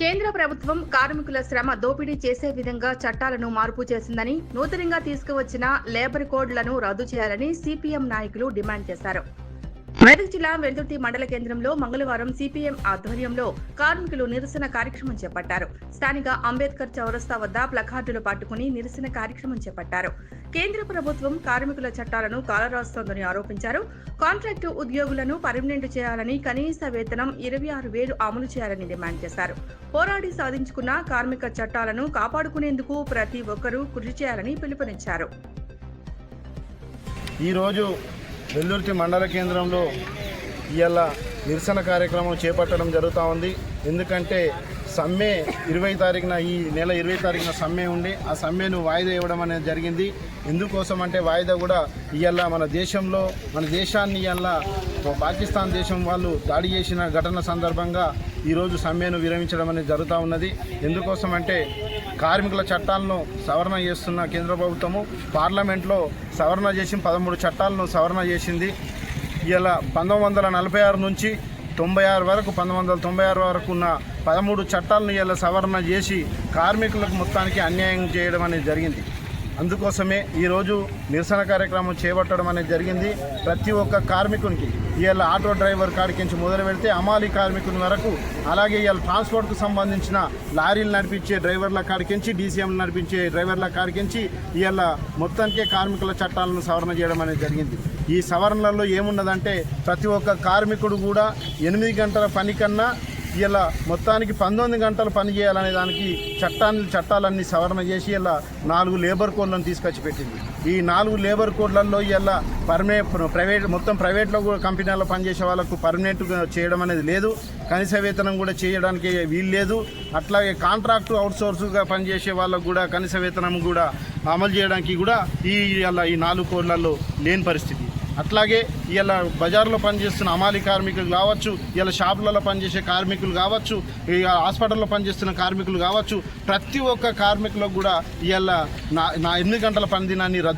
కేంద్ర ప్రభుత్వం కార్మికుల శ్రమ దోపిడీ చేసే విధంగా చట్టాలను మార్పు చేసిందని, నూతనంగా తీసుకువచ్చిన లేబర్ కోడ్లను రద్దు చేయాలని సిపిఎం నాయకులు డిమాండ్ చేశారు. మెదక్ జిల్లా వెల్దుర్తి మండల కేంద్రంలో మంగళవారం సిపిఎం ఆధ్వర్యంలో కార్మికులు నిరసన కార్యక్రమం చేపట్టారు. స్థానిక అంబేద్కర్ చౌరస్తా వద్ద ప్లకార్డులు పట్టుకుని నిరసన కార్యక్రమం చేపట్టారు. కేంద్ర ప్రభుత్వం కార్మికుల చట్టాలను కాలరాస్తోందని ఆరోపించారు. కాంట్రాక్టు ఉద్యోగులను పర్మనెంట్ చేయాలని, కనీస వేతనం 26,000 అమలు చేయాలని డిమాండ్ చేశారు. పోరాడి సాధించుకున్న కార్మిక చట్టాలను కాపాడుకునేందుకు ప్రతి ఒక్కరూ కృషి చేయాలని పిలుపునిచ్చారు. ఈరోజు వెల్దుర్తి మండల కేంద్రంలో ఇవాళ నిరసన కార్యక్రమం చేపట్టడం జరుగుతూ ఉంది. ఎందుకంటే సమ్మె 20 తారీఖున, ఈ నెల 20 తారీఖున సమ్మె ఉండి ఆ సమ్మెను వాయిదా ఇవ్వడం అనేది జరిగింది. ఎందుకోసం అంటే వాయిదా కూడా ఇవాళ మన దేశాన్ని ఇవాళ పాకిస్తాన్ దేశం వాళ్ళు దాడి చేసిన ఘటన సందర్భంగా ఈరోజు సమ్మెను విరమించడం అనేది జరుగుతూ ఉన్నది. ఎందుకోసం అంటే కార్మికుల చట్టాలను సవరణ చేస్తున్న కేంద్ర ప్రభుత్వము పార్లమెంట్లో సవరణ చేసి 13 చట్టాలను సవరణ చేసింది. ఇవాళ 1946 నుంచి 1996 వరకు ఉన్న 13 చట్టాలను ఇలా సవరణ చేసి కార్మికులకు మొత్తానికి అన్యాయం చేయడం అనేది జరిగింది. అందుకోసమే ఈరోజు నిరసన కార్యక్రమం చేపట్టడం అనేది జరిగింది. ప్రతి ఒక్క కార్మికునికి ఇవాళ ఆటో డ్రైవర్ కాడికించి మొదలు పెడితే అమాలి కార్మికుని వరకు, అలాగే ఇవాళ ట్రాన్స్పోర్ట్కు సంబంధించిన లారీలు నడిపించే డ్రైవర్ల కాడికించి, డీసీఎంలు నడిపించే డ్రైవర్ల కాడికించి ఇవాళ మొత్తానికే కార్మికుల చట్టాలను సవరణ చేయడం అనేది జరిగింది. ఈ సవరణలలో ఏమున్నదంటే ప్రతి ఒక్క కార్మికుడు కూడా 8 గంటల పని కన్నా ఇలా మొత్తానికి 19 గంటలు పని చేయాలనే దానికి చట్టాలన్నీ సవరణ చేసి ఇలా 4 లేబర్ కోడ్లను తీసుకొచ్చి పెట్టింది. ఈ 4 లేబర్ కోడ్లలో ఇలా ప్రైవేట్లో కూడా కంపెనీల్లో పనిచేసే వాళ్ళకు పర్మనెంట్గా చేయడం అనేది లేదు. కనీస వేతనం కూడా చేయడానికి వీలు లేదు. అట్లాగే కాంట్రాక్టు అవుట్సోర్స్గా పనిచేసే వాళ్ళకు కూడా కనీస వేతనం కూడా అమలు చేయడానికి కూడా ఈ 4 కోడ్లలో లేని పరిస్థితి. అట్లాగే ఇలా బజార్లో పనిచేస్తున్న అమాలి కార్మికులు కావచ్చు, ఇలా షాపులలో పనిచేసే కార్మికులు కావచ్చు, హాస్పిటల్లో పనిచేస్తున్న కార్మికులు కావచ్చు, ప్రతి ఒక్క కార్మికులకు కూడా ఇలా 8 గంటల పని దినాన్ని రద్దు